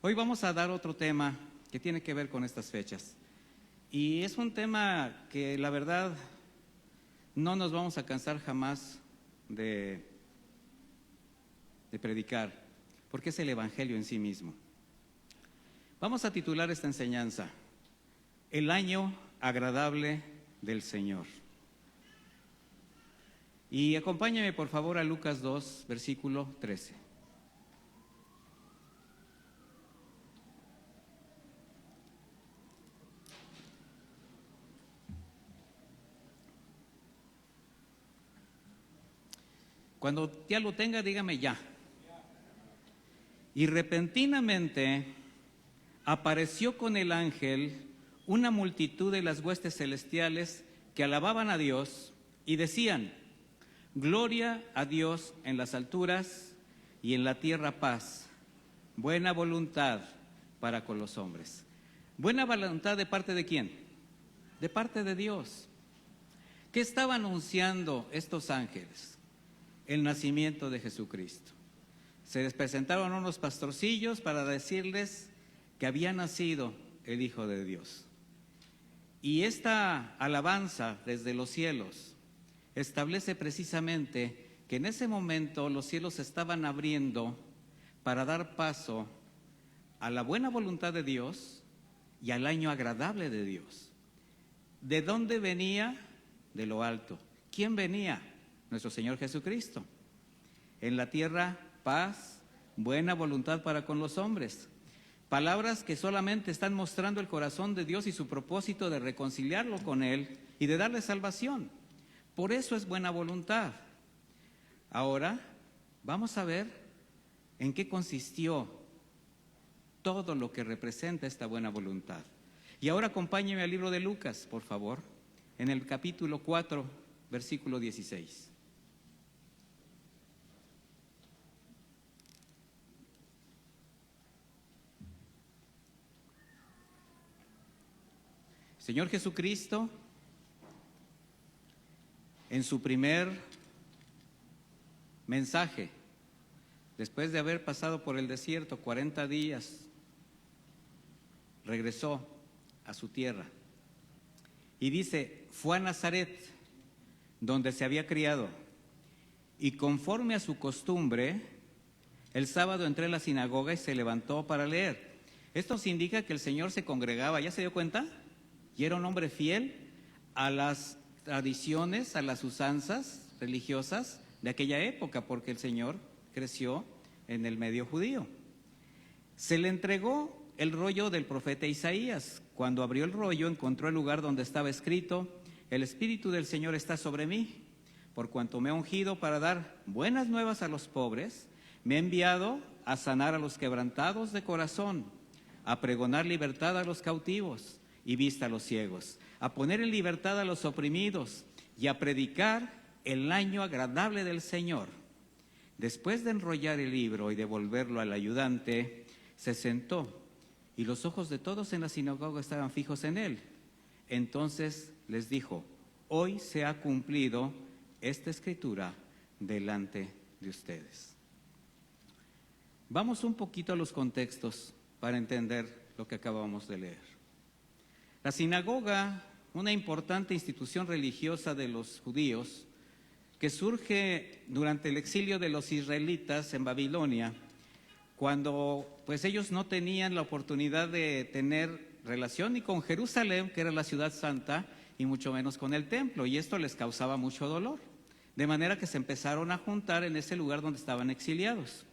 Hoy vamos a dar otro tema que tiene que ver con estas fechas. Y es un tema que la verdad no nos vamos a cansar jamás de predicar, porque es el Evangelio en sí mismo. Vamos a titular esta enseñanza, El año agradable del Señor. Y acompáñame por favor a Lucas 2, versículo 13. Cuando ya lo tenga, dígame ya. Y repentinamente apareció con el ángel una multitud de las huestes celestiales que alababan a Dios y decían: Gloria a Dios en las alturas y en la tierra paz, buena voluntad para con los hombres. ¿Buena voluntad de parte de quién? De parte de Dios. ¿Qué estaban anunciando estos ángeles? El nacimiento de Jesucristo. Se les presentaron unos pastorcillos para decirles que había nacido el Hijo de Dios. Y esta alabanza desde los cielos establece precisamente que en ese momento los cielos se estaban abriendo para dar paso a la buena voluntad de Dios y al año agradable de Dios. ¿De dónde venía? De lo alto. ¿Quién venía? Nuestro Señor Jesucristo. En la tierra, paz, buena voluntad para con los hombres. Palabras que solamente están mostrando el corazón de Dios y su propósito de reconciliarlo con Él y de darle salvación. Por eso es buena voluntad. Ahora, vamos a ver en qué consistió todo lo que representa esta buena voluntad. Y ahora acompáñeme al libro de Lucas, por favor, en el capítulo 4, versículo 16. Señor Jesucristo, en su primer mensaje, después de haber pasado por el desierto 40 días, regresó a su tierra. Y dice, fue a Nazaret, donde se había criado, y conforme a su costumbre, el sábado entró en la sinagoga y se levantó para leer. Esto nos indica que el Señor se congregaba, ¿ya se dio cuenta? Y era un hombre fiel a las tradiciones, a las usanzas religiosas de aquella época, porque el Señor creció en el medio judío. Se le entregó el rollo del profeta Isaías. Cuando abrió el rollo, encontró el lugar donde estaba escrito: El Espíritu del Señor está sobre mí, por cuanto me ha ungido para dar buenas nuevas a los pobres, me ha enviado a sanar a los quebrantados de corazón, a pregonar libertad a los cautivos y vista a los ciegos, a poner en libertad a los oprimidos y a predicar el año agradable del Señor. Después de enrollar el libro y devolverlo al ayudante, se sentó y los ojos de todos en la sinagoga estaban fijos en él. Entonces les dijo: hoy se ha cumplido esta escritura delante de ustedes. Vamos un poquito a los contextos para entender lo que acabamos de leer. La sinagoga, una importante institución religiosa de los judíos, que surge durante el exilio de los israelitas en Babilonia, cuando pues ellos no tenían la oportunidad de tener relación ni con Jerusalén, que era la ciudad santa, y mucho menos con el templo, y esto les causaba mucho dolor, de manera que se empezaron a juntar en ese lugar donde estaban exiliados.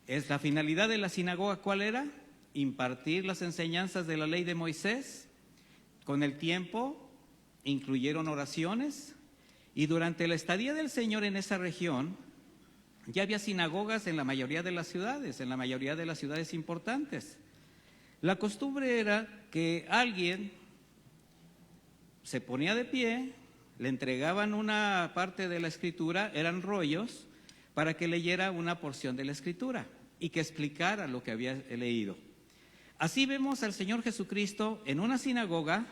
¿Es la finalidad de la sinagoga cuál era? Impartir las enseñanzas de la ley de Moisés. Con el tiempo incluyeron oraciones, y durante la estadía del Señor en esa región ya había sinagogas en la mayoría de las ciudades importantes. La costumbre era que alguien se ponía de pie, le entregaban una parte de la escritura, eran rollos, para que leyera una porción de la escritura y que explicara lo que había leído. Así vemos al Señor Jesucristo en una sinagoga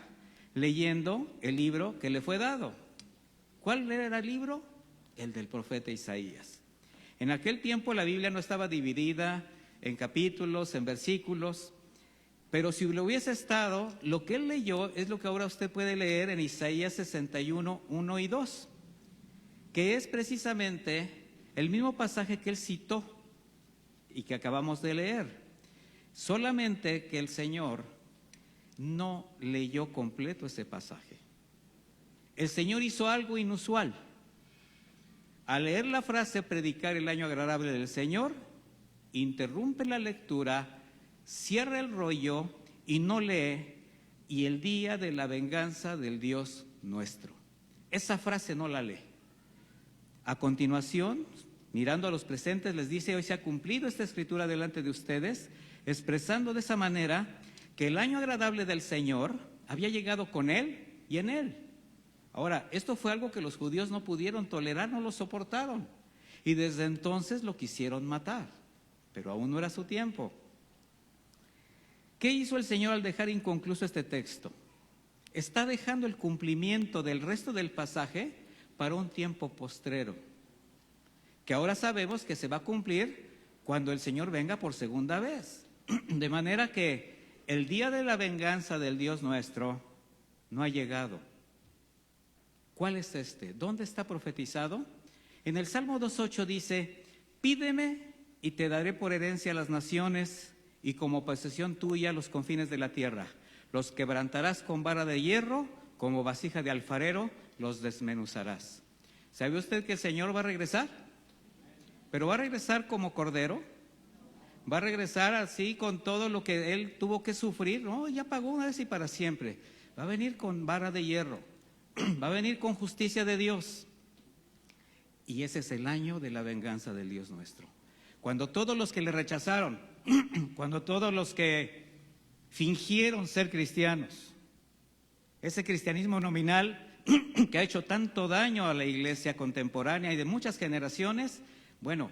leyendo el libro que le fue dado. ¿Cuál era el libro? El del profeta Isaías. En aquel tiempo la Biblia no estaba dividida en capítulos, en versículos, pero si lo hubiese estado, lo que él leyó es lo que ahora usted puede leer en Isaías 61, 1 y 2, que es precisamente el mismo pasaje que él citó y que acabamos de leer, solamente que el Señor no leyó completo ese pasaje. El Señor hizo algo inusual. Al leer la frase predicar el año agradable del Señor, interrumpe la lectura, cierra el rollo y no lee, y el día de la venganza del Dios nuestro. Esa frase no la lee. A continuación, mirando a los presentes, les dice: hoy se ha cumplido esta escritura delante de ustedes, expresando de esa manera que el año agradable del Señor había llegado con Él y en Él. Ahora, esto fue algo que los judíos no pudieron tolerar, no lo soportaron, y desde entonces lo quisieron matar, pero aún no era su tiempo. ¿Qué hizo el Señor al dejar inconcluso este texto? Está dejando el cumplimiento del resto del pasaje para un tiempo postrero, que ahora sabemos que se va a cumplir cuando el Señor venga por segunda vez. De manera que el día de la venganza del Dios nuestro no ha llegado. ¿Cuál es este? ¿Dónde está profetizado? En el Salmo 2:8 dice: pídeme y te daré por herencia a las naciones y como posesión tuya los confines de la tierra. Los quebrantarás con vara de hierro, como vasija de alfarero los desmenuzarás. ¿Sabe usted que el Señor va a regresar? Pero va a regresar como cordero. Va a regresar así con todo lo que Él tuvo que sufrir. No, ya pagó una vez y para siempre. Va a venir con vara de hierro. Va a venir con justicia de Dios. Y ese es el año de la venganza del Dios nuestro. Cuando todos los que le rechazaron, cuando todos los que fingieron ser cristianos, ese cristianismo nominal que ha hecho tanto daño a la iglesia contemporánea y de muchas generaciones, bueno,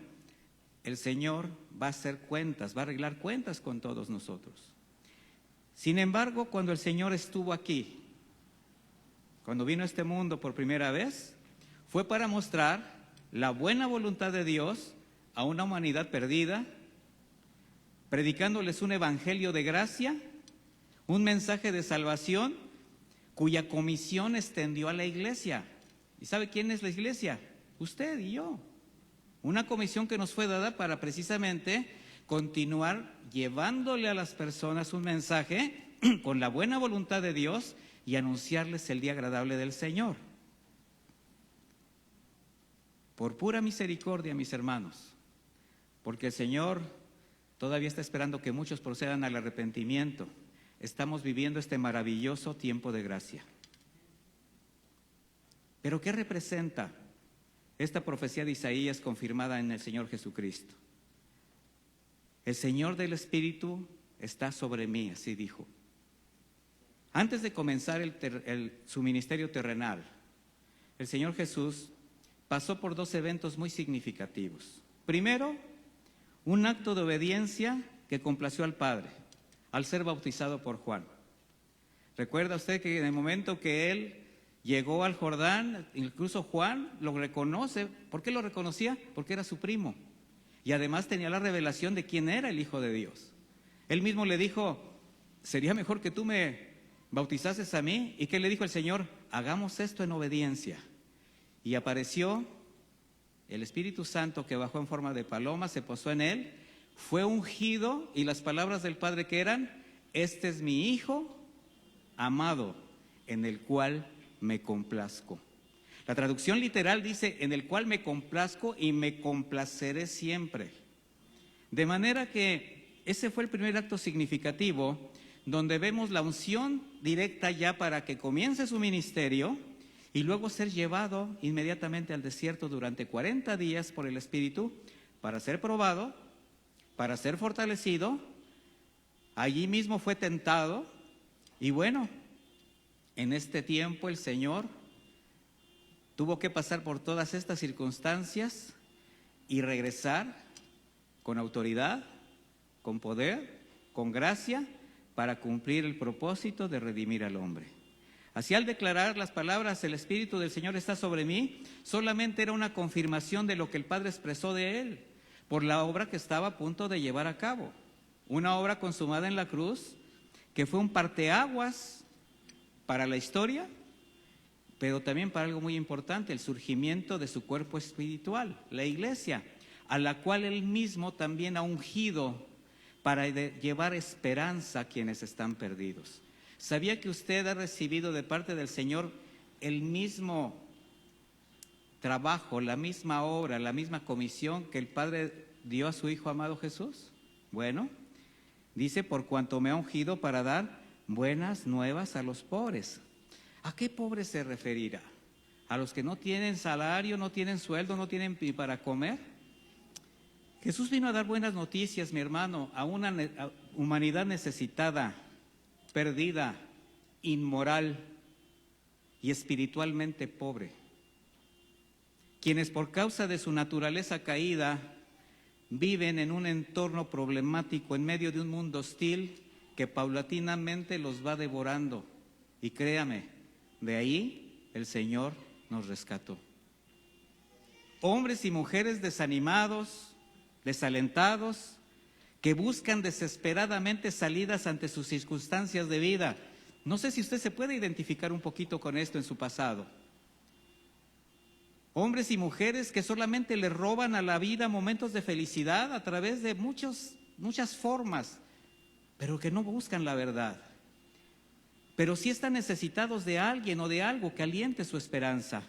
el Señor va a hacer cuentas, va a arreglar cuentas con todos nosotros. Sin embargo, cuando el Señor estuvo aquí, cuando vino a este mundo por primera vez, fue para mostrar la buena voluntad de Dios a una humanidad perdida, predicándoles un evangelio de gracia, un mensaje de salvación, cuya comisión extendió a la iglesia. ¿Y sabe quién es la iglesia? Usted y yo. Una comisión que nos fue dada para precisamente continuar llevándole a las personas un mensaje con la buena voluntad de Dios y anunciarles el día agradable del Señor. Por pura misericordia, mis hermanos, porque el Señor todavía está esperando que muchos procedan al arrepentimiento. Estamos viviendo este maravilloso tiempo de gracia. ¿Pero qué representa esta profecía de Isaías confirmada en el Señor Jesucristo? El Señor del Espíritu está sobre mí, así dijo. Antes de comenzar su ministerio terrenal, el Señor Jesús pasó por dos eventos muy significativos. Primero, un acto de obediencia que complació al Padre al ser bautizado por Juan. ¿Recuerda usted que en el momento que él llegó al Jordán, incluso Juan lo reconoce? ¿Por qué lo reconocía? Porque era su primo. Y además tenía la revelación de quién era el Hijo de Dios. Él mismo le dijo: sería mejor que tú me bautizases a mí. ¿Y qué le dijo el Señor? Hagamos esto en obediencia. Y apareció el Espíritu Santo que bajó en forma de paloma, se posó en él, fue ungido, y las palabras del Padre que eran: este es mi Hijo amado, en el cual me complazco. La traducción literal dice: en el cual me complazco y me complaceré siempre. De manera que ese fue el primer acto significativo, donde vemos la unción directa ya para que comience su ministerio y luego ser llevado inmediatamente al desierto durante 40 días por el Espíritu para ser probado, para ser fortalecido. Allí mismo fue tentado y bueno, en este tiempo el Señor tuvo que pasar por todas estas circunstancias y regresar con autoridad, con poder, con gracia, para cumplir el propósito de redimir al hombre. Así, al declarar las palabras: el Espíritu del Señor está sobre mí, solamente era una confirmación de lo que el Padre expresó de él, por la obra que estaba a punto de llevar a cabo. Una obra consumada en la cruz, que fue un parteaguas para la historia, pero también para algo muy importante, el surgimiento de su cuerpo espiritual, la iglesia, a la cual él mismo también ha ungido para llevar esperanza a quienes están perdidos. ¿Sabía que usted ha recibido de parte del Señor el mismo trabajo, la misma obra, la misma comisión que el Padre dio a su Hijo amado Jesús? Bueno, dice, por cuanto me ha ungido para dar buenas nuevas a los pobres. ¿A qué pobres se referirá? ¿A los que no tienen salario, no tienen sueldo, no tienen ni para comer? Jesús vino a dar buenas noticias, mi hermano, a una humanidad necesitada, perdida, inmoral y espiritualmente pobre, quienes por causa de su naturaleza caída viven en un entorno problemático en medio de un mundo hostil que paulatinamente los va devorando. Y créame, de ahí el Señor nos rescató. Hombres y mujeres desanimados, desalentados, que buscan desesperadamente salidas ante sus circunstancias de vida. No sé si usted se puede identificar un poquito con esto en su pasado. Hombres y mujeres que solamente le roban a la vida momentos de felicidad a través de muchas formas, pero que no buscan la verdad. Pero sí están necesitados de alguien o de algo que aliente su esperanza.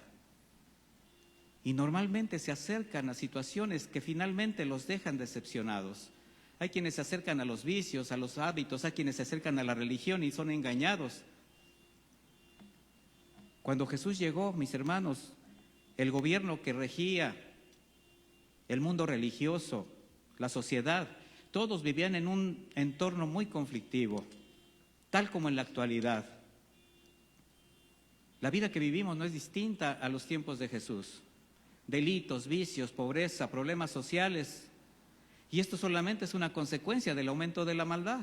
Y normalmente se acercan a situaciones que finalmente los dejan decepcionados. Hay quienes se acercan a los vicios, a los hábitos, hay quienes se acercan a la religión y son engañados. Cuando Jesús llegó, mis hermanos, el gobierno que regía el mundo religioso, la sociedad, todos vivían en un entorno muy conflictivo, tal como en la actualidad. La vida que vivimos no es distinta a los tiempos de Jesús. Delitos, vicios, pobreza, problemas sociales. Y esto solamente es una consecuencia del aumento de la maldad.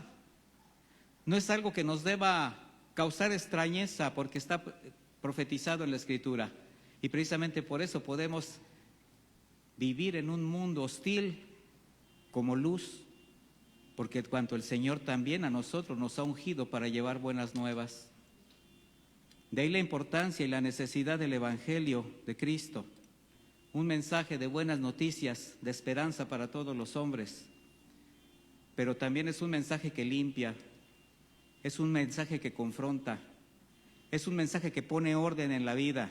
No es algo que nos deba causar extrañeza porque está profetizado en la Escritura. Y precisamente por eso podemos vivir en un mundo hostil como luz, porque cuanto el Señor también a nosotros nos ha ungido para llevar buenas nuevas. De ahí la importancia y la necesidad del Evangelio de Cristo, un mensaje de buenas noticias, de esperanza para todos los hombres, pero también es un mensaje que limpia, es un mensaje que confronta, es un mensaje que pone orden en la vida,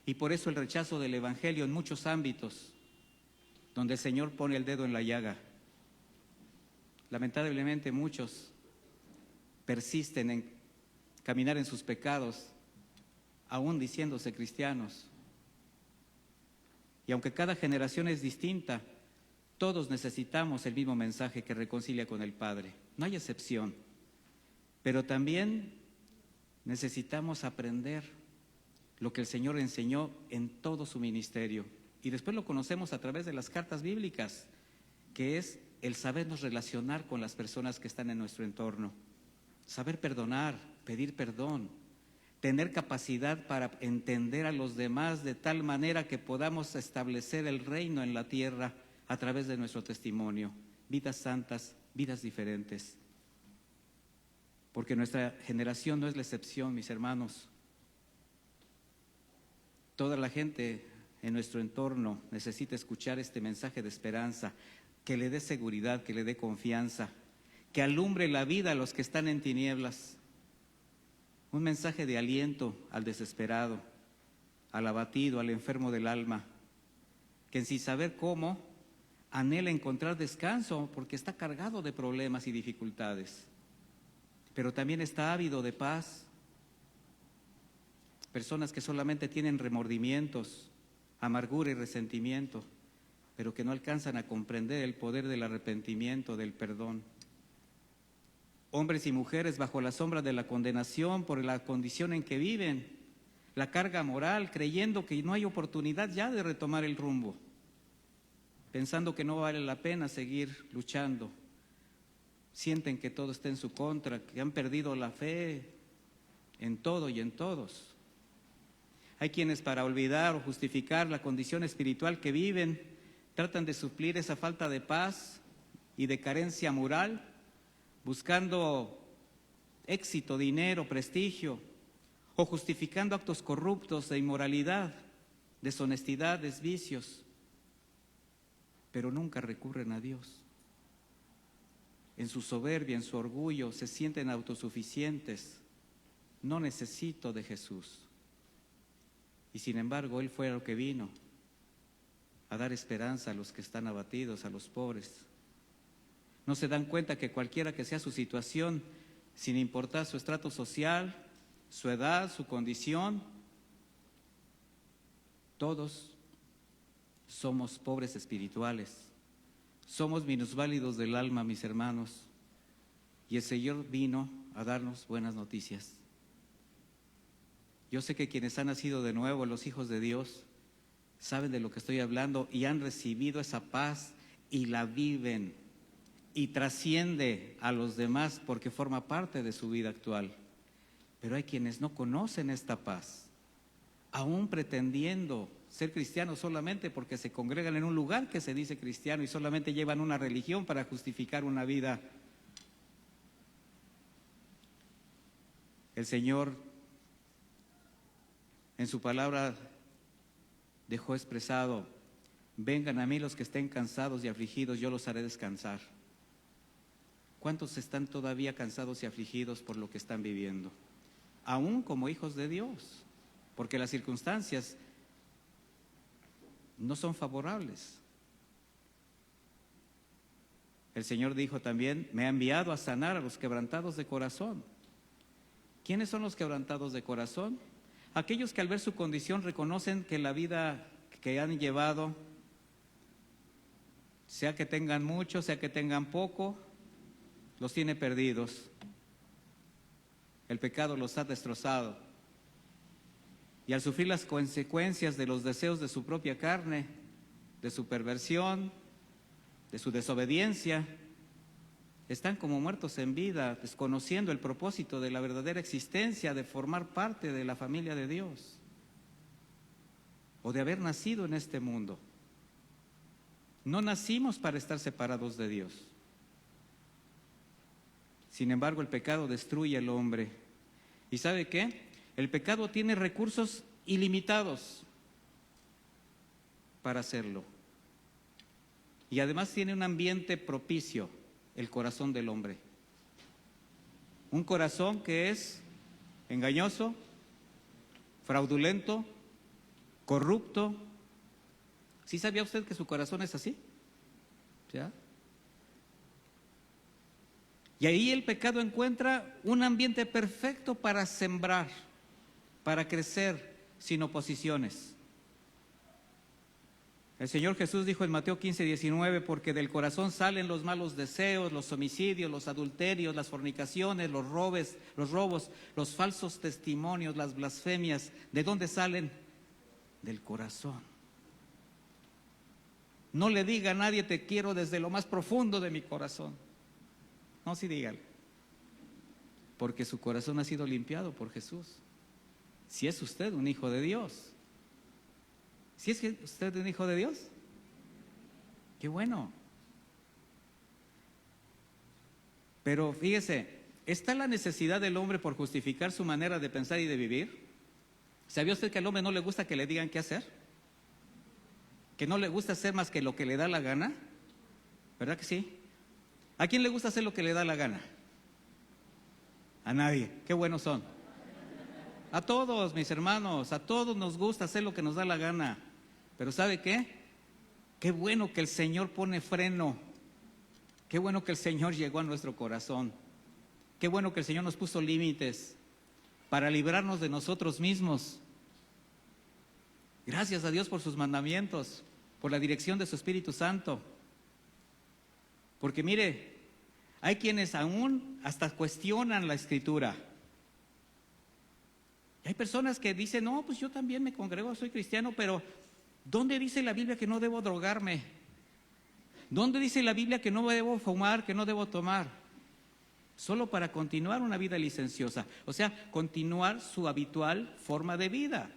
y por eso el rechazo del Evangelio en muchos ámbitos, donde el Señor pone el dedo en la llaga. Lamentablemente muchos persisten en caminar en sus pecados, aún diciéndose cristianos. Y aunque cada generación es distinta, todos necesitamos el mismo mensaje que reconcilia con el Padre. No hay excepción. Pero también necesitamos aprender lo que el Señor enseñó en todo su ministerio. Y después lo conocemos a través de las cartas bíblicas, que es el sabernos relacionar con las personas que están en nuestro entorno, saber perdonar, pedir perdón, tener capacidad para entender a los demás de tal manera que podamos establecer el reino en la tierra a través de nuestro testimonio, vidas santas, vidas diferentes. Porque nuestra generación no es la excepción, mis hermanos. Toda la gente en nuestro entorno necesita escuchar este mensaje de esperanza, que le dé seguridad, que le dé confianza, que alumbre la vida a los que están en tinieblas. Un mensaje de aliento al desesperado, al abatido, al enfermo del alma, que sin saber cómo anhela encontrar descanso porque está cargado de problemas y dificultades, pero también está ávido de paz. Personas que solamente tienen remordimientos, amargura y resentimiento, pero que no alcanzan a comprender el poder del arrepentimiento, del perdón. Hombres y mujeres bajo la sombra de la condenación por la condición en que viven, la carga moral, creyendo que no hay oportunidad ya de retomar el rumbo, pensando que no vale la pena seguir luchando. Sienten que todo está en su contra, que han perdido la fe en todo y en todos. Hay quienes, para olvidar o justificar la condición espiritual que viven, tratan de suplir esa falta de paz y de carencia moral, buscando éxito, dinero, prestigio, o justificando actos corruptos de inmoralidad, deshonestidades, vicios, pero nunca recurren a Dios. En su soberbia, en su orgullo, se sienten autosuficientes. No necesito de Jesús. Y sin embargo, Él fue a lo que vino, a dar esperanza a los que están abatidos, a los pobres. No se dan cuenta que cualquiera que sea su situación, sin importar su estrato social, su edad, su condición, todos somos pobres espirituales, somos minusválidos del alma, mis hermanos, y el Señor vino a darnos buenas noticias. Yo sé que quienes han nacido de nuevo, los hijos de Dios, saben de lo que estoy hablando y han recibido esa paz y la viven y trasciende a los demás porque forma parte de su vida actual. Pero hay quienes no conocen esta paz, aún pretendiendo ser cristianos solamente porque se congregan en un lugar que se dice cristiano y solamente llevan una religión para justificar una vida. El Señor en su palabra dejó expresado: vengan a mí los que estén cansados y afligidos, yo los haré descansar. ¿Cuántos están todavía cansados y afligidos por lo que están viviendo? Aún como hijos de Dios, porque las circunstancias no son favorables. El Señor dijo también: me ha enviado a sanar a los quebrantados de corazón. ¿Quiénes son los quebrantados de corazón? Aquellos que al ver su condición reconocen que la vida que han llevado, sea que tengan mucho, sea que tengan poco, los tiene perdidos. El pecado los ha destrozado. Y al sufrir las consecuencias de los deseos de su propia carne, de su perversión, de su desobediencia, están como muertos en vida, desconociendo el propósito de la verdadera existencia, de formar parte de la familia de Dios, o de haber nacido en este mundo. No nacimos para estar separados de Dios. Sin embargo, el pecado destruye al hombre. ¿Y sabe qué? El pecado tiene recursos ilimitados para hacerlo. Y además tiene un ambiente propicio, el corazón del hombre. Un corazón que es engañoso, fraudulento, corrupto. ¿Sí sabía usted que su corazón es así? ¿Ya? Y ahí el pecado encuentra un ambiente perfecto para sembrar, para crecer sin oposiciones. El Señor Jesús dijo en Mateo 15:19, porque del corazón salen los malos deseos, los homicidios, los adulterios, las fornicaciones, los robos, los falsos testimonios, las blasfemias. ¿De dónde salen? Del corazón. No le diga a nadie te quiero desde lo más profundo de mi corazón. No, sí dígale. Porque su corazón ha sido limpiado por Jesús. Si es usted un hijo de Dios. ¿Si es usted un hijo de Dios? ¡Qué bueno! Pero fíjese, ¿está la necesidad del hombre por justificar su manera de pensar y de vivir? ¿Sabía usted que al hombre no le gusta que le digan qué hacer? ¿Que no le gusta hacer más que lo que le da la gana? ¿Verdad que sí? ¿A quién le gusta hacer lo que le da la gana? A nadie. ¡Qué buenos son! A todos, mis hermanos, a todos nos gusta hacer lo que nos da la gana. Pero ¿sabe qué? Qué bueno que el Señor pone freno. Qué bueno que el Señor llegó a nuestro corazón. Qué bueno que el Señor nos puso límites para librarnos de nosotros mismos. Gracias a Dios por sus mandamientos, por la dirección de su Espíritu Santo. Porque mire, hay quienes aún hasta cuestionan la Escritura. Hay personas que dicen, no, pues yo también me congrego, soy cristiano, pero ¿dónde dice la Biblia que no debo drogarme? ¿Dónde dice la Biblia que no debo fumar, que no debo tomar? Solo para continuar una vida licenciosa, o sea, continuar su habitual forma de vida.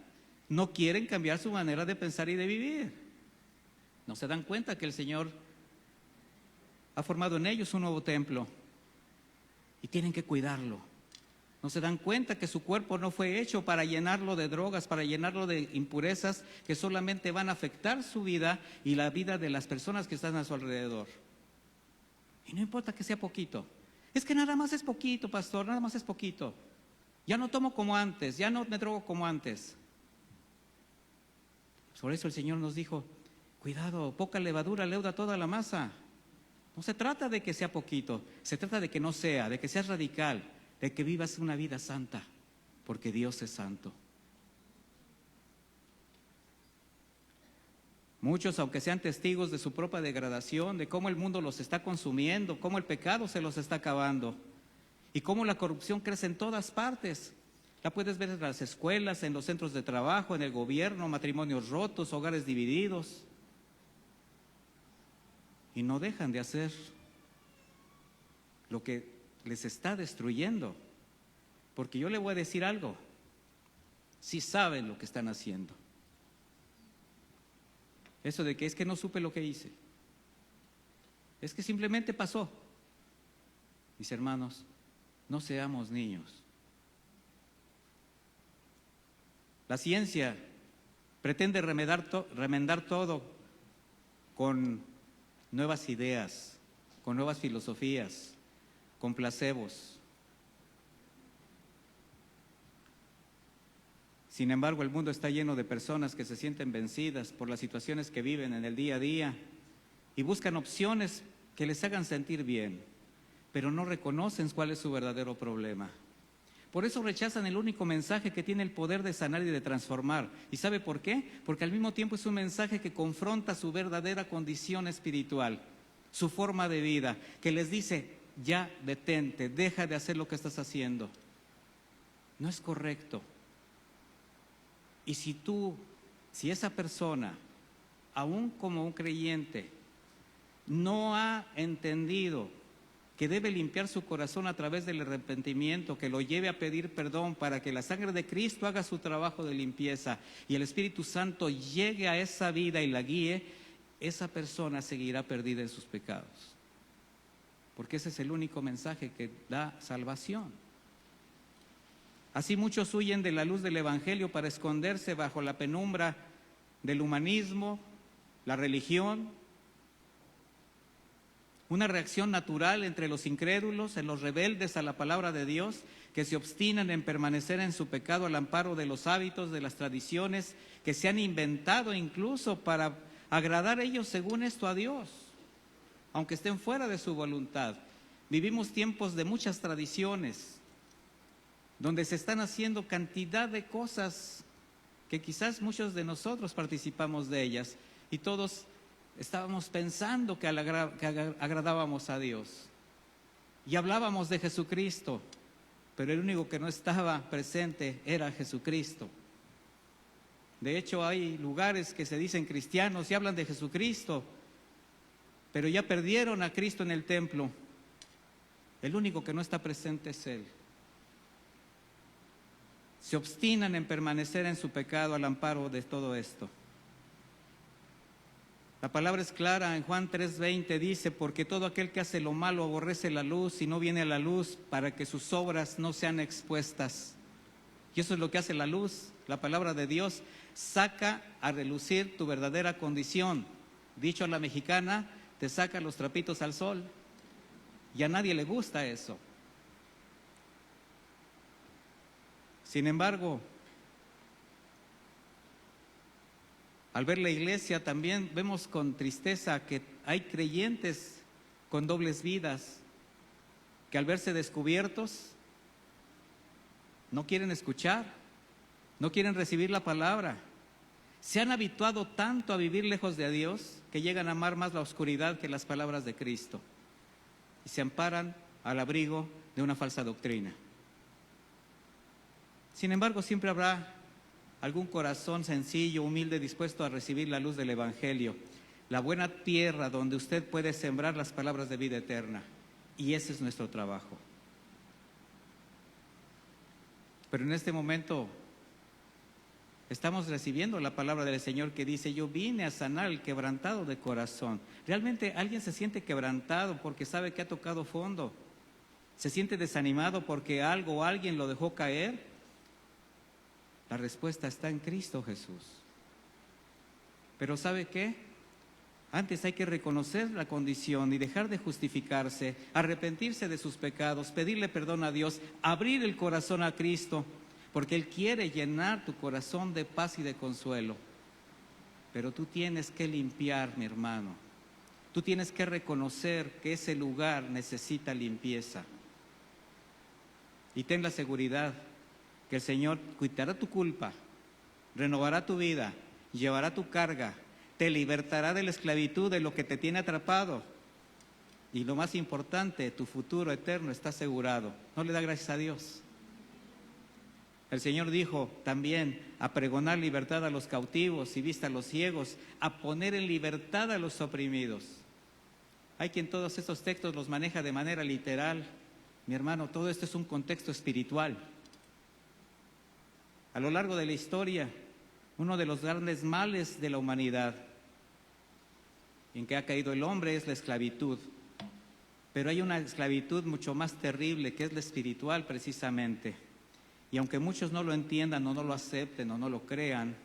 No quieren cambiar su manera de pensar y de vivir. No se dan cuenta que el Señor ha formado en ellos un nuevo templo y tienen que cuidarlo. No se dan cuenta que su cuerpo no fue hecho para llenarlo de drogas, para llenarlo de impurezas que solamente van a afectar su vida y la vida de las personas que están a su alrededor. Y no importa que sea poquito. Es que nada más es poquito, pastor, nada más es poquito. Ya no tomo como antes, ya no me drogo como antes. Por eso el Señor nos dijo, cuidado, poca levadura leuda toda la masa. No se trata de que sea poquito, se trata de que no sea, de que seas radical, de que vivas una vida santa, porque Dios es santo. Muchos, aunque sean testigos de su propia degradación, de cómo el mundo los está consumiendo, cómo el pecado se los está acabando y cómo la corrupción crece en todas partes. La puedes ver en las escuelas, en los centros de trabajo, en el gobierno, matrimonios rotos, hogares divididos. Y no dejan de hacer lo que les está destruyendo. Porque yo le voy a decir algo, sí saben lo que están haciendo. Eso de que es que no supe lo que hice, es que simplemente pasó. Mis hermanos, no seamos niños. La ciencia pretende remendar todo con nuevas ideas, con nuevas filosofías, con placebos. Sin embargo, el mundo está lleno de personas que se sienten vencidas por las situaciones que viven en el día a día y buscan opciones que les hagan sentir bien, pero no reconocen cuál es su verdadero problema. Por eso rechazan el único mensaje que tiene el poder de sanar y de transformar. ¿Y sabe por qué? Porque al mismo tiempo es un mensaje que confronta su verdadera condición espiritual, su forma de vida, que les dice, ya detente, deja de hacer lo que estás haciendo. No es correcto. Y si esa persona, aún como un creyente, no ha entendido que debe limpiar su corazón a través del arrepentimiento, que lo lleve a pedir perdón para que la sangre de Cristo haga su trabajo de limpieza y el Espíritu Santo llegue a esa vida y la guíe, esa persona seguirá perdida en sus pecados. Porque ese es el único mensaje que da salvación. Así muchos huyen de la luz del Evangelio para esconderse bajo la penumbra del humanismo, la religión, una reacción natural entre los incrédulos, en los rebeldes a la palabra de Dios, que se obstinan en permanecer en su pecado al amparo de los hábitos, de las tradiciones, que se han inventado incluso para agradar ellos según esto a Dios, aunque estén fuera de su voluntad. Vivimos tiempos de muchas tradiciones, donde se están haciendo cantidad de cosas que quizás muchos de nosotros participamos de ellas y todos estábamos pensando que agradábamos a Dios y hablábamos de Jesucristo, pero el único que no estaba presente era Jesucristo. De hecho, hay lugares que se dicen cristianos y hablan de Jesucristo, pero ya perdieron a Cristo en el templo. El único que no está presente es Él. Se obstinan en permanecer en su pecado al amparo de todo esto. La palabra es clara, en Juan 3:20 dice, porque todo aquel que hace lo malo aborrece la luz y no viene a la luz para que sus obras no sean expuestas. Y eso es lo que hace la luz, la palabra de Dios, saca a relucir tu verdadera condición. Dicho a la mexicana, te saca los trapitos al sol. Y a nadie le gusta eso. Sin embargo, al ver la iglesia también vemos con tristeza que hay creyentes con dobles vidas, que al verse descubiertos no quieren escuchar, no quieren recibir la palabra. Se han habituado tanto a vivir lejos de Dios que llegan a amar más la oscuridad que las palabras de Cristo y se amparan al abrigo de una falsa doctrina. Sin embargo, siempre habrá algún corazón sencillo, humilde, dispuesto a recibir la luz del Evangelio, la buena tierra donde usted puede sembrar las palabras de vida eterna. Y ese es nuestro trabajo. Pero en este momento Estamos recibiendo la palabra del Señor que dice, yo vine a sanar al quebrantado de corazón. ¿Realmente alguien se siente quebrantado porque sabe que ha tocado fondo? ¿Se siente desanimado porque algo o alguien lo dejó caer? La respuesta está en Cristo Jesús. Pero ¿sabe qué? Antes hay que reconocer la condición y dejar de justificarse, arrepentirse de sus pecados, pedirle perdón a Dios, abrir el corazón a Cristo, porque Él quiere llenar tu corazón de paz y de consuelo. Pero tú tienes que limpiar, mi hermano. Tú tienes que reconocer que ese lugar necesita limpieza. Y ten la seguridad que el Señor quitará tu culpa, renovará tu vida, llevará tu carga, te libertará de la esclavitud, de lo que te tiene atrapado. Y lo más importante, tu futuro eterno está asegurado. ¿No le da gracias a Dios? El Señor dijo también a pregonar libertad a los cautivos y vista a los ciegos, a poner en libertad a los oprimidos. Hay quien todos estos textos los maneja de manera literal. Mi hermano, todo esto es un contexto espiritual. A lo largo de la historia, uno de los grandes males de la humanidad en que ha caído el hombre es la esclavitud. Pero hay una esclavitud mucho más terrible, que es la espiritual precisamente. Y aunque muchos no lo entiendan o no lo acepten o no lo crean,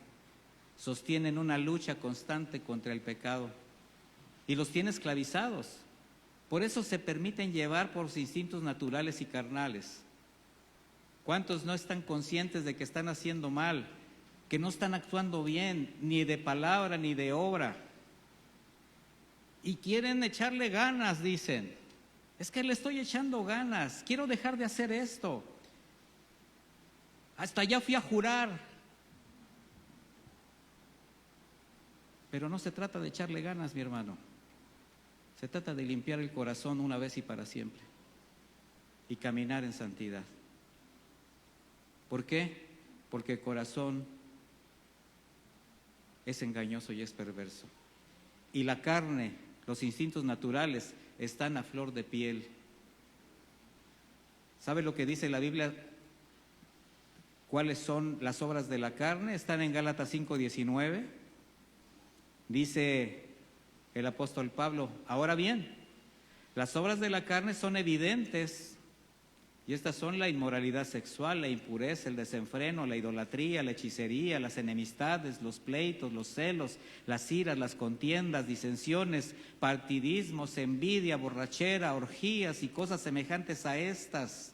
sostienen una lucha constante contra el pecado y los tiene esclavizados. Por eso se permiten llevar por sus instintos naturales y carnales. ¿Cuántos no están conscientes de que están haciendo mal, que no están actuando bien, ni de palabra ni de obra? Y quieren echarle ganas, dicen. Es que le estoy echando ganas, quiero dejar de hacer esto. Hasta ya fui a jurar. Pero no se trata de echarle ganas, mi hermano. Se trata de limpiar el corazón una vez y para siempre. Y caminar en santidad. ¿Por qué? Porque el corazón es engañoso y es perverso. Y la carne, los instintos naturales, están a flor de piel. ¿Sabe lo que dice la Biblia? ¿Cuáles son las obras de la carne? Están en Gálatas 5:19. Dice el apóstol Pablo, ahora bien, las obras de la carne son evidentes, y estas son la inmoralidad sexual, la impureza, el desenfreno, la idolatría, la hechicería, las enemistades, los pleitos, los celos, las iras, las contiendas, disensiones, partidismos, envidia, borrachera, orgías y cosas semejantes a estas,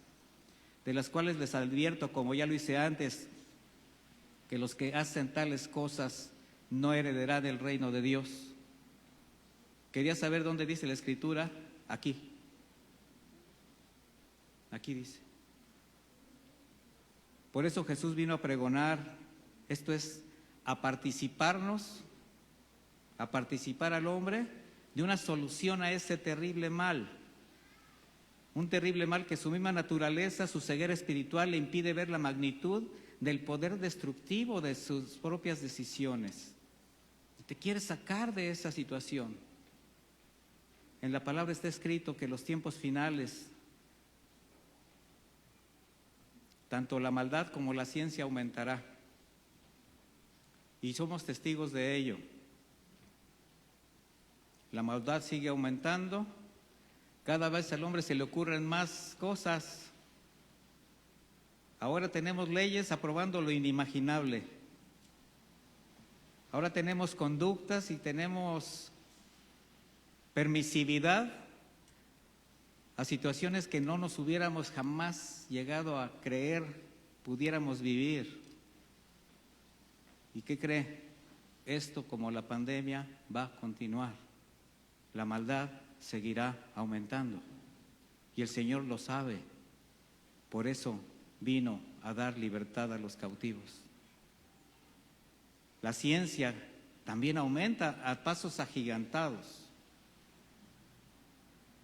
de las cuales les advierto, como ya lo hice antes, que los que hacen tales cosas no heredarán el reino de Dios. ¿Quería saber dónde dice la Escritura? Aquí. Aquí dice. Por eso Jesús vino a pregonar, esto es, a participar al hombre de una solución a ese terrible mal. Un terrible mal que su misma naturaleza, su ceguera espiritual le impide ver la magnitud del poder destructivo de sus propias decisiones. Te quiere sacar de esa situación. En la palabra está escrito que los tiempos finales, tanto la maldad como la ciencia aumentará. Y somos testigos de ello. La maldad sigue aumentando. Cada vez al hombre se le ocurren más cosas. Ahora tenemos leyes aprobando lo inimaginable. Ahora tenemos conductas y tenemos permisividad a situaciones que no nos hubiéramos jamás llegado a creer pudiéramos vivir. ¿Y qué cree? Esto, como la pandemia, va a continuar. La maldad seguirá aumentando y el Señor lo sabe. Por eso vino a dar libertad a los cautivos. La ciencia también aumenta a pasos agigantados.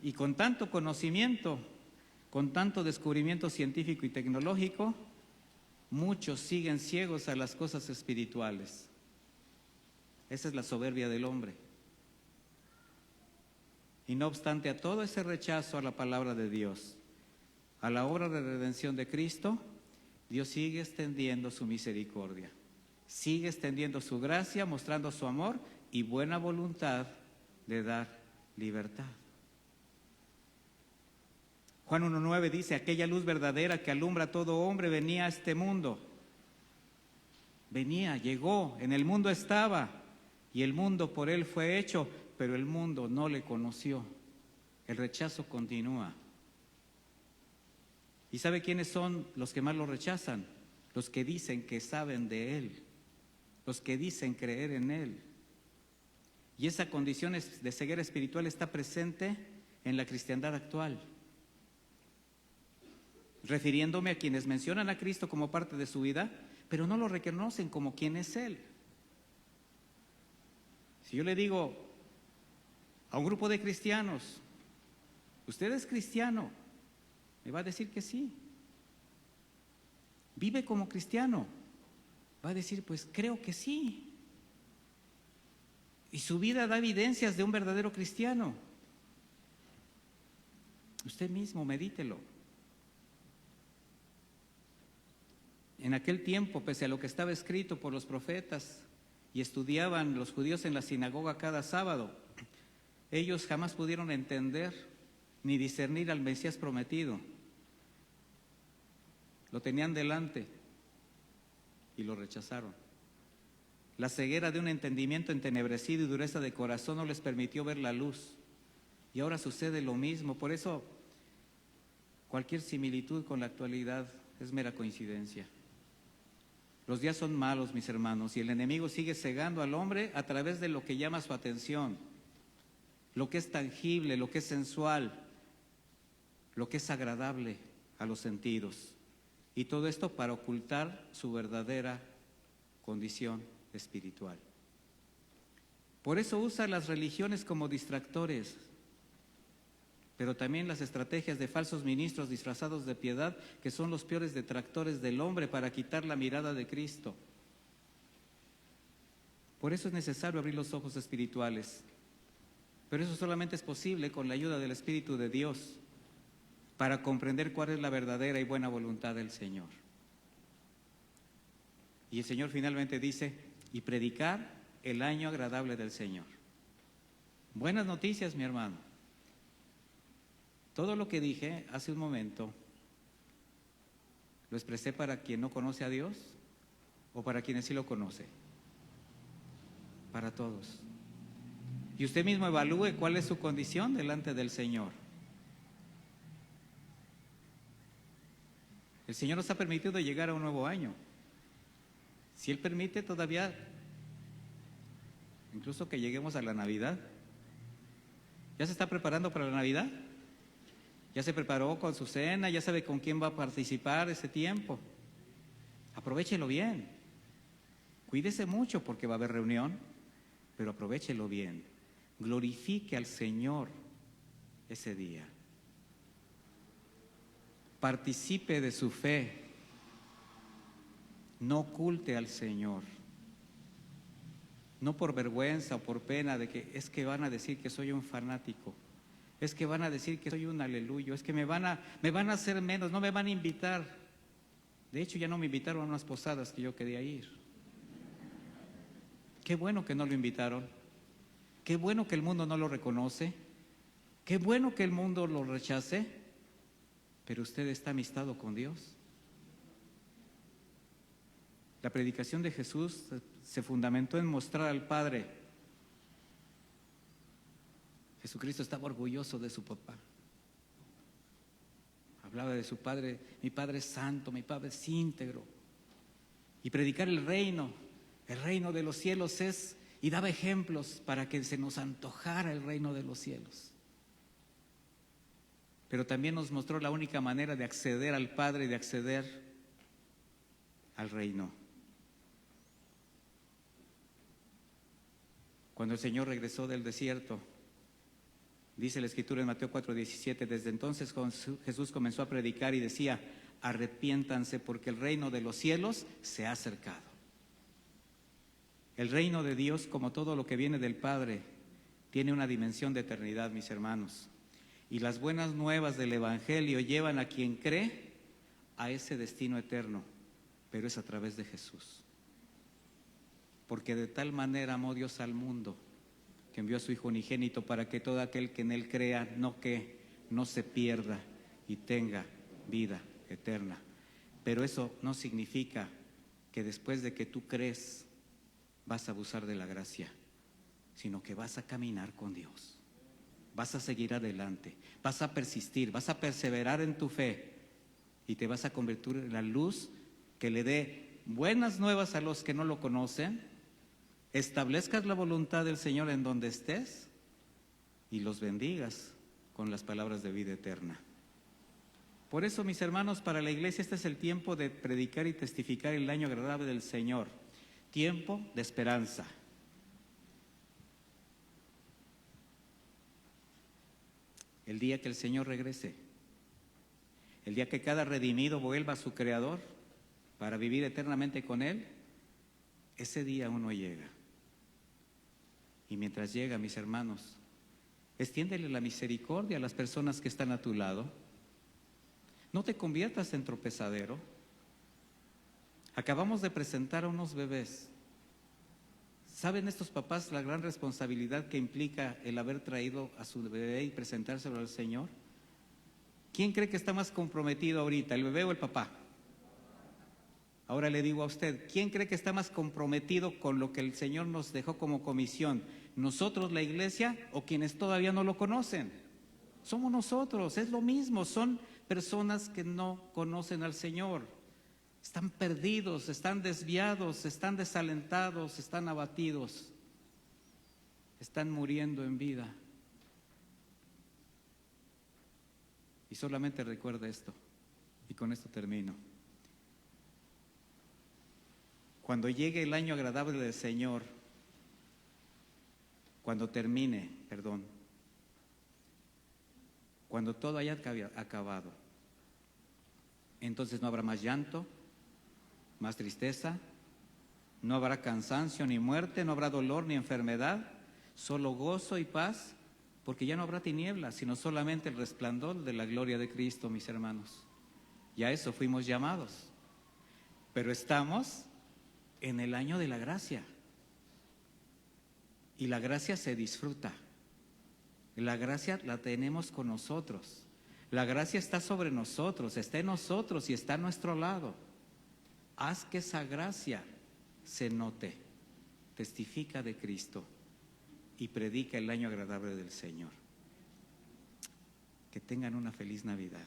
Y con tanto conocimiento, con tanto descubrimiento científico y tecnológico, muchos siguen ciegos a las cosas espirituales. Esa es la soberbia del hombre. Y no obstante a todo ese rechazo a la palabra de Dios, a la obra de redención de Cristo, Dios sigue extendiendo su misericordia. sigue extendiendo su gracia, mostrando su amor y buena voluntad de dar libertad. Juan 1:9 dice, aquella luz verdadera que alumbra a todo hombre venía a este mundo. Venía, llegó, en el mundo estaba, y el mundo por él fue hecho, pero el mundo no le conoció. El rechazo continúa. ¿Y sabe quiénes son los que más lo rechazan? Los que dicen que saben de él, los que dicen creer en él. Y esa condición de ceguera espiritual está presente en la cristiandad actual. Refiriéndome a quienes mencionan a Cristo como parte de su vida, pero no lo reconocen como quien es Él. Si yo le digo a un grupo de cristianos, ¿usted es cristiano? Me va a decir que sí. ¿Vive como cristiano? Va a decir, pues creo que sí. Y su vida da evidencias de un verdadero cristiano. Usted mismo medítelo. En aquel tiempo, pese a lo que estaba escrito por los profetas y estudiaban los judíos en la sinagoga cada sábado, ellos jamás pudieron entender ni discernir al Mesías prometido. Lo tenían delante y lo rechazaron. La ceguera de un entendimiento entenebrecido y dureza de corazón no les permitió ver la luz. Y ahora sucede lo mismo. Por eso, cualquier similitud con la actualidad es mera coincidencia. Los días son malos, mis hermanos, y el enemigo sigue cegando al hombre a través de lo que llama su atención, lo que es tangible, lo que es sensual, lo que es agradable a los sentidos. Y todo esto para ocultar su verdadera condición espiritual. Por eso usa las religiones como distractores, pero también las estrategias de falsos ministros disfrazados de piedad, que son los peores detractores del hombre para quitar la mirada de Cristo. Por eso es necesario abrir los ojos espirituales, pero eso solamente es posible con la ayuda del Espíritu de Dios, para comprender cuál es la verdadera y buena voluntad del Señor. Y el Señor finalmente dice, y predicar el año agradable del Señor. Buenas noticias, mi hermano. Todo lo que dije hace un momento, ¿lo expresé para quien no conoce a Dios o para quienes sí lo conoce? Para todos. Y usted mismo evalúe cuál es su condición delante del Señor. El Señor nos ha permitido llegar a un nuevo año. Si Él permite todavía, incluso que lleguemos a la Navidad. ¿Ya se está preparando para la Navidad? ¿Ya se preparó con su cena? ¿Ya sabe con quién va a participar ese tiempo? Aprovéchelo bien. Cuídese mucho porque va a haber reunión, pero aprovéchelo bien. Glorifique al Señor ese día. Participe de su fe. No oculte al Señor. No por vergüenza o por pena de que es que van a decir que soy un fanático. Es que van a decir que soy un aleluyo, es que me van a hacer menos, no me van a invitar. De hecho, ya no me invitaron a unas posadas que yo quería ir. Qué bueno que no lo invitaron. Qué bueno que el mundo no lo reconoce. Qué bueno que el mundo lo rechace. Pero usted está amistado con Dios. La predicación de Jesús se fundamentó en mostrar al Padre. Jesucristo estaba orgulloso de su papá. Hablaba de su Padre, mi Padre es santo, mi Padre es íntegro. Y predicar el reino de los cielos es, y daba ejemplos para que se nos antojara el reino de los cielos. Pero también nos mostró la única manera de acceder al Padre y de acceder al reino. Cuando el Señor regresó del desierto, dice la Escritura en Mateo 4:17, desde entonces Jesús comenzó a predicar y decía, arrepiéntanse porque el reino de los cielos se ha acercado. El reino de Dios, como todo lo que viene del Padre, tiene una dimensión de eternidad, mis hermanos. Y las buenas nuevas del Evangelio llevan a quien cree a ese destino eterno, pero es a través de Jesús. porque de tal manera amó Dios al mundo, que envió a su Hijo unigénito para que todo aquel que en Él crea, no se pierda y tenga vida eterna. Pero eso no significa que después de que tú crees vas a abusar de la gracia, sino que vas a caminar con Dios, vas a seguir adelante, vas a persistir, vas a perseverar en tu fe y te vas a convertir en la luz que le dé buenas nuevas a los que no lo conocen, establezcas la voluntad del Señor en donde estés y los bendigas con las palabras de vida eterna. Por eso, mis hermanos, para la iglesia este es el tiempo de predicar y testificar el año agradable del Señor, tiempo de esperanza. El día que el Señor regrese, el día que cada redimido vuelva a su Creador para vivir eternamente con Él, ese día aún no llega. Y mientras llega, mis hermanos, extiéndele la misericordia a las personas que están a tu lado. No te conviertas en tropezadero. Acabamos de presentar a unos bebés. ¿Saben estos papás la gran responsabilidad que implica el haber traído a su bebé y presentárselo al Señor? ¿Quién cree que está más comprometido ahorita, el bebé o el papá? Ahora le digo a usted, ¿quién cree que está más comprometido con lo que el Señor nos dejó como comisión? ¿Nosotros, la iglesia, o quienes todavía no lo conocen? Somos nosotros, es lo mismo, son personas que no conocen al Señor. Están perdidos, están desviados, están desalentados, están abatidos, están muriendo en vida. Y solamente recuerda esto, y con esto termino. Cuando llegue el año agradable del Señor, cuando todo haya acabado, entonces no habrá más llanto, más tristeza, no habrá cansancio ni muerte, no habrá dolor ni enfermedad, solo gozo y paz, porque ya no habrá tinieblas, sino solamente el resplandor de la gloria de Cristo, mis hermanos. Y a eso fuimos llamados. Pero estamos en el año de la gracia. Y la gracia se disfruta. La gracia la tenemos con nosotros. La gracia está sobre nosotros, está en nosotros y está a nuestro lado. Haz que esa gracia se note. Testifica de Cristo y predica el año agradable del Señor. Que tengan una feliz Navidad,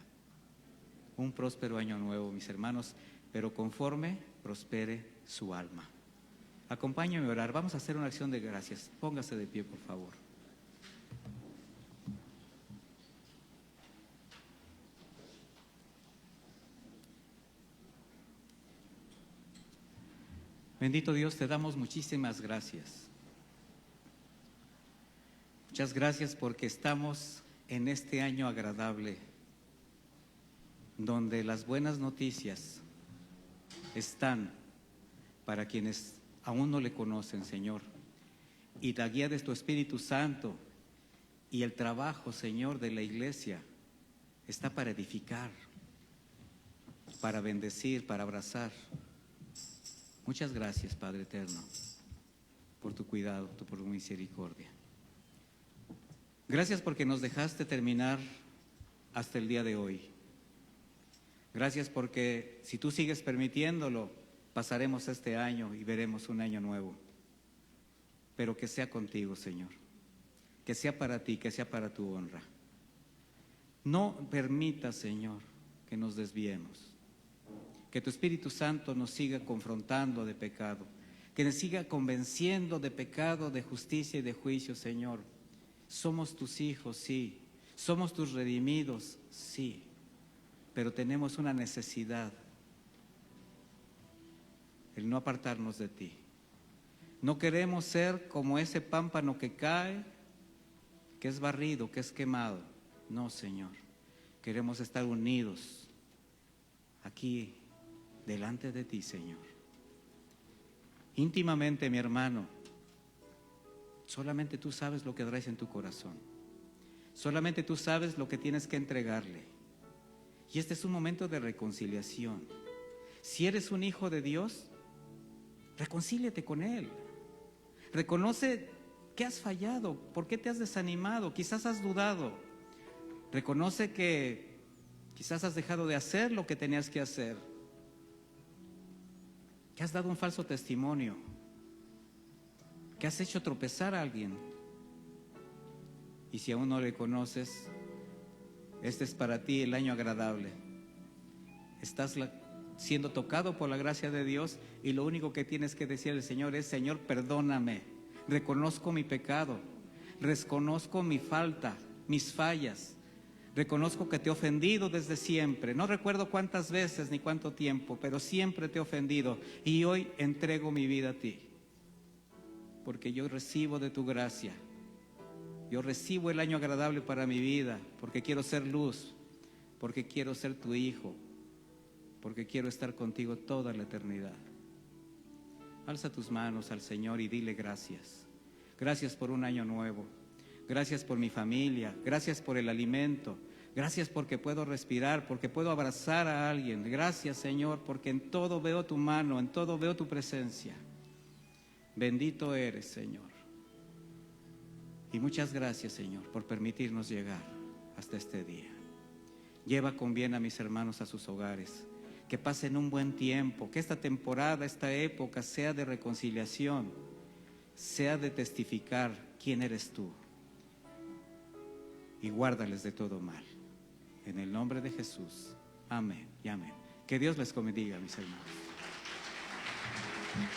un próspero año nuevo, mis hermanos, pero conforme prospere su alma. Acompáñenme a orar, vamos a hacer una acción de gracias. Póngase de pie, por favor. Bendito Dios, te damos muchísimas gracias. Muchas gracias porque estamos en este año agradable, donde las buenas noticias están para quienes aún no le conocen, Señor. Y la guía de tu Espíritu Santo y el trabajo, Señor, de la iglesia está para edificar, para bendecir, para abrazar. Muchas gracias, Padre eterno, por tu cuidado, por tu misericordia. Gracias porque nos dejaste terminar hasta el día de hoy. Gracias porque si tú sigues permitiéndolo, pasaremos este año y veremos un año nuevo. Pero que sea contigo, Señor. Que sea para ti, que sea para tu honra. No permita, Señor, que nos desviemos. Que tu Espíritu Santo nos siga confrontando de pecado, que nos siga convenciendo de pecado, de justicia y de juicio, Señor. Somos tus hijos, sí. Somos tus redimidos, sí. Pero tenemos una necesidad, el no apartarnos de ti. No queremos ser como ese pámpano que cae, que es barrido, que es quemado. No, Señor. Queremos estar unidos aquí delante de ti, Señor. Íntimamente, mi hermano, solamente tú sabes lo que traes en tu corazón. Solamente tú sabes lo que tienes que entregarle. Y este es un momento de reconciliación. Si eres un hijo de Dios, reconcíliate con Él. Reconoce que has fallado, por qué te has desanimado, quizás has dudado. Reconoce que quizás has dejado de hacer lo que tenías que hacer, que has dado un falso testimonio, que has hecho tropezar a alguien. Y si aún no le conoces, este es para ti el año agradable. Estás siendo tocado por la gracia de Dios y lo único que tienes que decir al Señor es: Señor, perdóname, reconozco mi pecado, reconozco mi falta, mis fallas, reconozco que te he ofendido desde siempre. No recuerdo cuántas veces ni cuánto tiempo, pero siempre te he ofendido y hoy entrego mi vida a ti, porque yo recibo de tu gracia. Yo recibo el año agradable para mi vida, porque quiero ser luz, porque quiero ser tu hijo, porque quiero estar contigo toda la eternidad. Alza tus manos al Señor y dile gracias. Gracias por un año nuevo. Gracias por mi familia. Gracias por el alimento. Gracias porque puedo respirar, porque puedo abrazar a alguien. Gracias, Señor, porque en todo veo tu mano, en todo veo tu presencia. Bendito eres, Señor. Y muchas gracias, Señor, por permitirnos llegar hasta este día. Lleva con bien a mis hermanos a sus hogares, que pasen un buen tiempo, que esta temporada, esta época sea de reconciliación, sea de testificar quién eres tú. Y guárdales de todo mal. En el nombre de Jesús. Amén y amén. Que Dios les bendiga, mis hermanos.